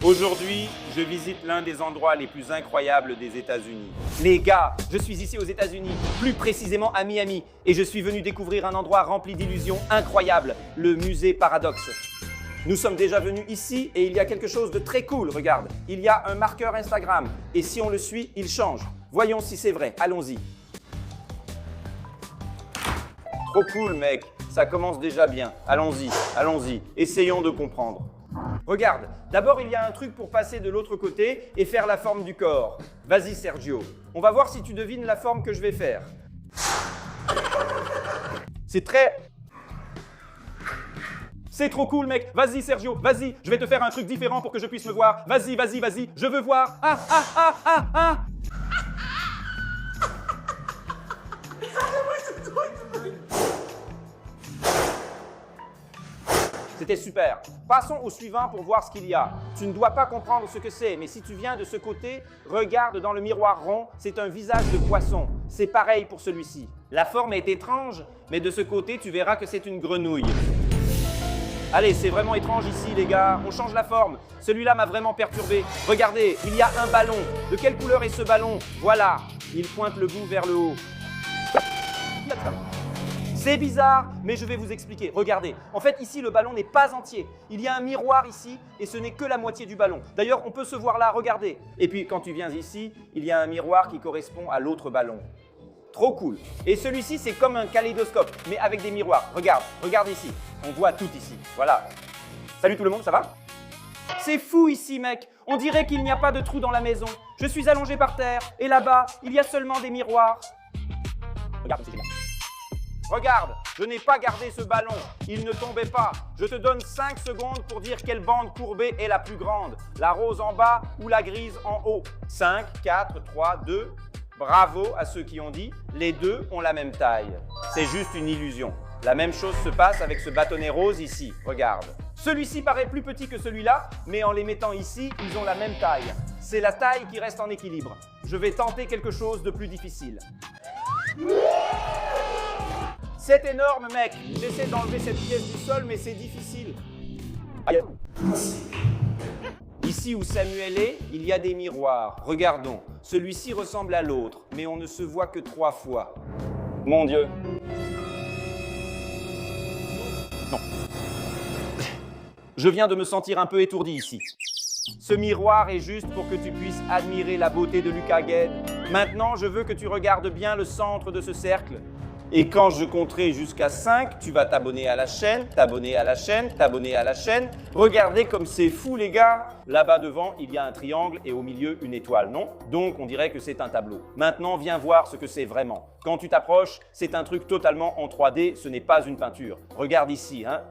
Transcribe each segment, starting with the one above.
Aujourd'hui, je visite l'un des endroits les plus incroyables des États-Unis. Les gars, je suis ici aux États-Unis, plus précisément à Miami, et je suis venu découvrir un endroit rempli d'illusions incroyables, le musée Paradoxe. Nous sommes déjà venus ici et il y a quelque chose de très cool, regarde. Il y a un marqueur Instagram, et si on le suit, il change. Voyons si c'est vrai, allons-y. Trop cool, mec, ça commence déjà bien. Allons-y, essayons de comprendre. Regarde, d'abord il y a un truc pour passer de l'autre côté et faire la forme du corps. Vas-y Sergio, on va voir si tu devines la forme que je vais faire. C'est trop cool mec, vas-y Sergio, vas-y, je vais te faire un truc différent pour que je puisse me voir. Vas-y, je veux voir. C'était super. Passons au suivant pour voir ce qu'il y a. Tu ne dois pas comprendre ce que c'est, mais si tu viens de ce côté, regarde dans le miroir rond, c'est un visage de poisson. C'est pareil pour celui-ci. La forme est étrange, mais de ce côté, tu verras que c'est une grenouille. Allez, c'est vraiment étrange ici, les gars. On change la forme. Celui-là m'a vraiment perturbé. Regardez, il y a un ballon. De quelle couleur est ce ballon? Voilà. Il pointe le bout vers le haut. C'est bizarre, mais je vais vous expliquer. Regardez, en fait, ici, le ballon n'est pas entier. Il y a un miroir ici, et ce n'est que la moitié du ballon. D'ailleurs, on peut se voir là, regardez. Et puis, quand tu viens ici, il y a un miroir qui correspond à l'autre ballon. Trop cool. Et celui-ci, c'est comme un kaléidoscope, mais avec des miroirs. Regarde ici. On voit tout ici. Voilà. Salut tout le monde, ça va? C'est fou ici, mec. On dirait qu'il n'y a pas de trou dans la maison. Je suis allongé par terre, et là-bas, il y a seulement des miroirs. Regarde, c'est génial. Regarde, je n'ai pas gardé ce ballon, il ne tombait pas. Je te donne 5 secondes pour dire quelle bande courbée est la plus grande, la rose en bas ou la grise en haut. 5, 4, 3, 2. Bravo à ceux qui ont dit, les deux ont la même taille. C'est juste une illusion. La même chose se passe avec ce bâtonnet rose ici, regarde. Celui-ci paraît plus petit que celui-là, mais en les mettant ici, ils ont la même taille. C'est la taille qui reste en équilibre. Je vais tenter quelque chose de plus difficile. C'est énorme, mec. J'essaie d'enlever cette pièce du sol, mais c'est difficile. Aïe. Ici où Samuel est, il y a des miroirs. Regardons. Celui-ci ressemble à l'autre, mais on ne se voit que 3 fois. Mon Dieu. Non. Je viens de me sentir un peu étourdi ici. Ce miroir est juste pour que tu puisses admirer la beauté de Lucas Gued. Maintenant, je veux que tu regardes bien le centre de ce cercle. Et quand je compterai jusqu'à 5, tu vas t'abonner à la chaîne, t'abonner à la chaîne, t'abonner à la chaîne. Regardez comme c'est fou, les gars. Là-bas devant, il y a un triangle et au milieu, une étoile, non? Donc, on dirait que c'est un tableau. Maintenant, viens voir ce que c'est vraiment. Quand tu t'approches, c'est un truc totalement en 3D, ce n'est pas une peinture. Regarde ici, hein.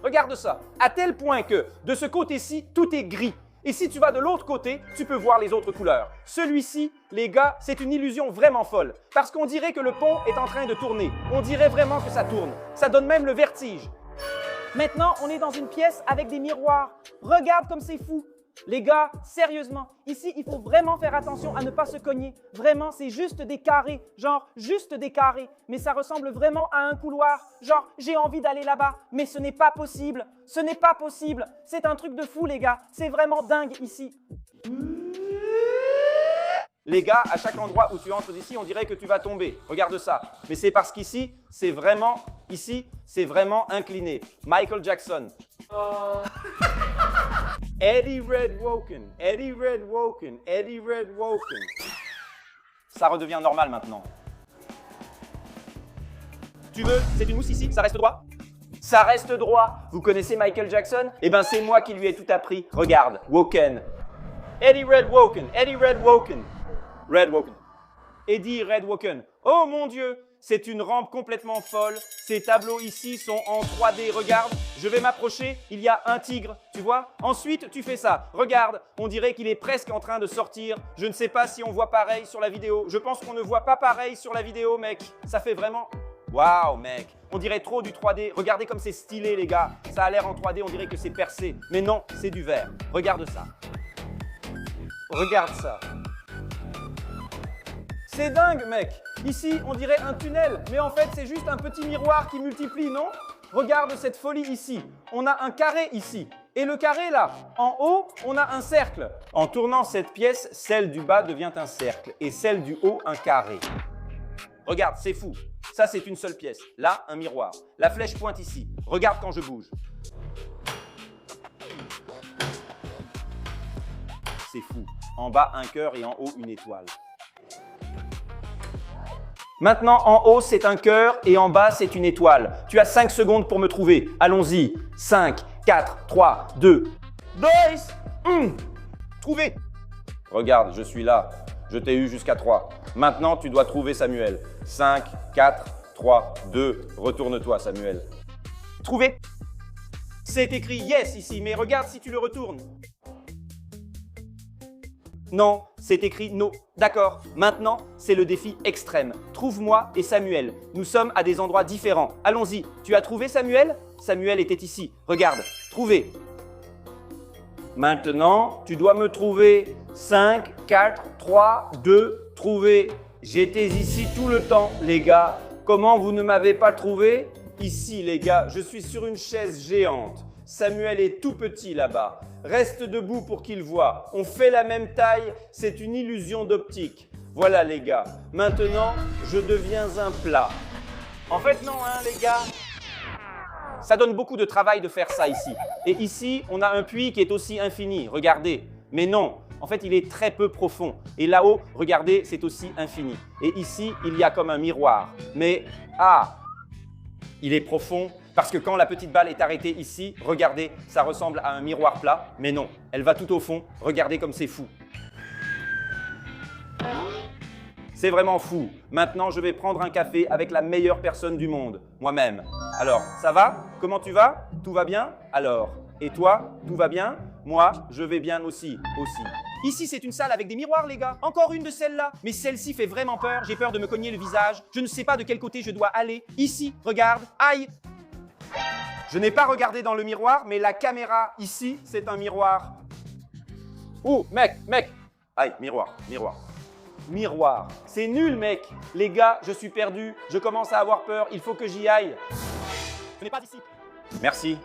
Regarde ça. À tel point que, de ce côté-ci, tout est gris. Et si tu vas de l'autre côté, tu peux voir les autres couleurs. Celui-ci, les gars, c'est une illusion vraiment folle. Parce qu'on dirait que le pont est en train de tourner. On dirait vraiment que ça tourne. Ça donne même le vertige. Maintenant, on est dans une pièce avec des miroirs. Regarde comme c'est fou. Les gars, sérieusement, ici, il faut vraiment faire attention à ne pas se cogner. Vraiment, c'est juste des carrés. Genre, juste des carrés. Mais ça ressemble vraiment à un couloir. Genre, j'ai envie d'aller là-bas, mais ce n'est pas possible. Ce n'est pas possible. C'est un truc de fou, les gars. C'est vraiment dingue ici. Les gars, à chaque endroit où tu entres d'ici, on dirait que tu vas tomber. Regarde ça. Mais c'est parce qu'ici, c'est vraiment incliné. Michael Jackson. Eddie Red Woken. Ça redevient normal maintenant. Tu veux? C'est une mousse ici? Ça reste droit? Ça reste droit. Vous connaissez Michael Jackson? Eh ben c'est moi qui lui ai tout appris. Regarde, Woken. Eddie Red Woken. Eddie Red Woken. Oh mon Dieu! C'est une rampe complètement folle. Ces tableaux ici sont en 3D. Regarde, je vais m'approcher. Il y a un tigre, tu vois? Ensuite, tu fais ça. Regarde, on dirait qu'il est presque en train de sortir. Je ne sais pas si on voit pareil sur la vidéo. Je pense qu'on ne voit pas pareil sur la vidéo, mec. Ça fait vraiment... Waouh, mec. On dirait trop du 3D. Regardez comme c'est stylé, les gars. Ça a l'air en 3D, on dirait que c'est percé. Mais non, c'est du verre. Regarde ça. Regarde ça. C'est dingue, mec. Ici, on dirait un tunnel, mais en fait, c'est juste un petit miroir qui multiplie, non? Regarde cette folie ici. On a un carré ici. Et le carré là, en haut, on a un cercle. En tournant cette pièce, celle du bas devient un cercle et celle du haut un carré. Regarde, c'est fou. Ça, c'est une seule pièce. Là, un miroir. La flèche pointe ici. Regarde quand je bouge. C'est fou. En bas, un cœur et en haut, une étoile. Maintenant, en haut, c'est un cœur et en bas, c'est une étoile. Tu as 5 secondes pour me trouver. Allons-y. 5, 4, 3, 2, 1. Trouvé. Regarde, je suis là. Je t'ai eu jusqu'à 3. Maintenant, tu dois trouver Samuel. 5, 4, 3, 2. Retourne-toi, Samuel. Trouvé. C'est écrit yes ici, mais regarde si tu le retournes. Non, c'est écrit no. D'accord, maintenant, c'est le défi extrême. Trouve-moi et Samuel. Nous sommes à des endroits différents. Allons-y. Tu as trouvé Samuel? Samuel était ici. Regarde, trouvé. Maintenant, tu dois me trouver. 5, 4, 3, 2, trouvé. J'étais ici tout le temps, les gars. Comment vous ne m'avez pas trouvé? Ici, les gars, je suis sur une chaise géante. Samuel est tout petit là-bas. Reste debout pour qu'il voie. On fait la même taille, c'est une illusion d'optique. Voilà les gars. Maintenant, je deviens un plat. En fait, non, hein, les gars. Ça donne beaucoup de travail de faire ça ici. Et ici, on a un puits qui est aussi infini. Regardez. Mais non, en fait, il est très peu profond. Et là-haut, regardez, c'est aussi infini. Et ici, il y a comme un miroir. Mais, il est profond. Parce que quand la petite balle est arrêtée ici, regardez, ça ressemble à un miroir plat, mais non, elle va tout au fond. Regardez comme c'est fou. C'est vraiment fou. Maintenant, je vais prendre un café avec la meilleure personne du monde, moi-même. Alors, ça va? Comment tu vas? Tout va bien? Alors, et toi? Tout va bien? Moi, je vais bien aussi. Ici, c'est une salle avec des miroirs, les gars. Encore une de celles-là. Mais celle-ci fait vraiment peur. J'ai peur de me cogner le visage. Je ne sais pas de quel côté je dois aller. Ici, regarde. Aïe! Je n'ai pas regardé dans le miroir, mais la caméra ici, c'est un miroir. Oh, mec. Aïe, miroir. C'est nul, mec. Les gars, je suis perdu. Je commence à avoir peur. Il faut que j'y aille. Ce n'est pas ici. Merci.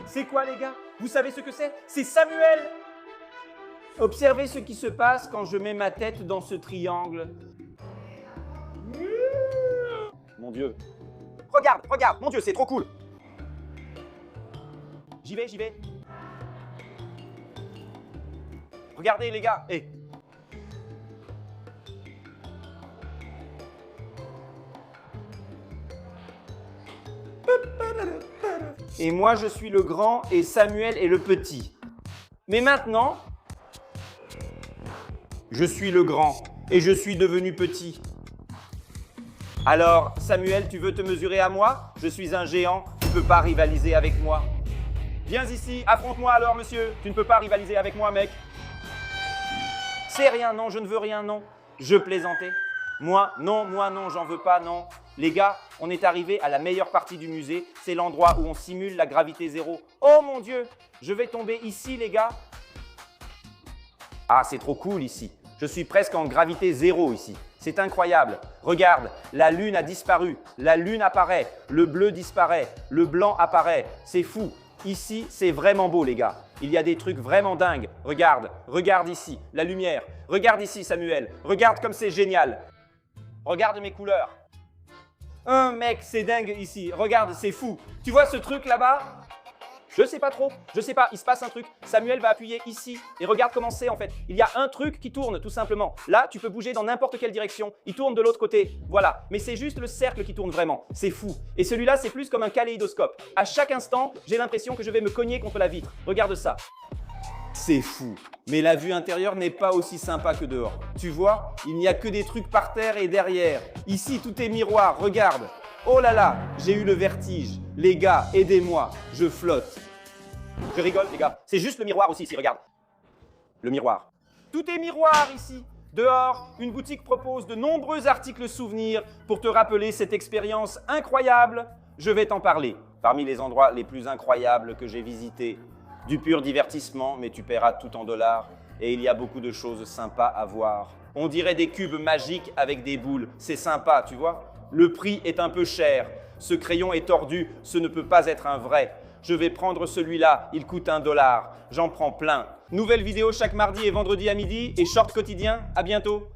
C'est quoi, les gars? Vous savez ce que c'est? C'est Samuel. Observez ce qui se passe quand je mets ma tête dans ce triangle. Mon Dieu. Regarde, mon Dieu, c'est trop cool. J'y vais. Regardez, les gars. Et moi, je suis le grand et Samuel est le petit. Mais maintenant, je suis le grand et je suis devenu petit. Alors, Samuel, tu veux te mesurer à moi? Je suis un géant, tu ne peux pas rivaliser avec moi. Viens ici, affronte-moi alors, monsieur. Tu ne peux pas rivaliser avec moi, mec. C'est rien, non, je ne veux rien, non. Je plaisantais. Moi, non, j'en veux pas, non. Les gars, on est arrivé à la meilleure partie du musée. C'est l'endroit où on simule la gravité zéro. Oh mon Dieu, je vais tomber ici, les gars. Ah, c'est trop cool ici. Je suis presque en gravité zéro ici. C'est incroyable. Regarde, la lune a disparu. La lune apparaît. Le bleu disparaît. Le blanc apparaît. C'est fou. Ici, c'est vraiment beau, les gars. Il y a des trucs vraiment dingues. Regarde ici, la lumière. Regarde ici, Samuel. Regarde comme c'est génial. Regarde mes couleurs. Mec, c'est dingue ici. Regarde, c'est fou. Tu vois ce truc là-bas? Je sais pas trop. Je sais pas, il se passe un truc. Samuel va appuyer ici. Et regarde comment c'est en fait. Il y a un truc qui tourne tout simplement. Là, tu peux bouger dans n'importe quelle direction. Il tourne de l'autre côté. Voilà. Mais c'est juste le cercle qui tourne vraiment. C'est fou. Et celui-là, c'est plus comme un kaléidoscope. À chaque instant, j'ai l'impression que je vais me cogner contre la vitre. Regarde ça. C'est fou. Mais la vue intérieure n'est pas aussi sympa que dehors. Tu vois, il n'y a que des trucs par terre et derrière. Ici, tout est miroir. Regarde. Oh là là, j'ai eu le vertige. Les gars, aidez-moi, je flotte. Je rigole, les gars. C'est juste le miroir aussi, ici, regarde. Le miroir. Tout est miroir ici. Dehors, une boutique propose de nombreux articles souvenirs pour te rappeler cette expérience incroyable. Je vais t'en parler. Parmi les endroits les plus incroyables que j'ai visités, du pur divertissement, mais tu paieras tout en dollars. Et il y a beaucoup de choses sympas à voir. On dirait des cubes magiques avec des boules. C'est sympa, tu vois. Le prix est un peu cher. Ce crayon est tordu, ce ne peut pas être un vrai. Je vais prendre celui-là, il coûte $1. J'en prends plein. Nouvelle vidéo chaque mardi et vendredi à midi et short quotidien. À bientôt.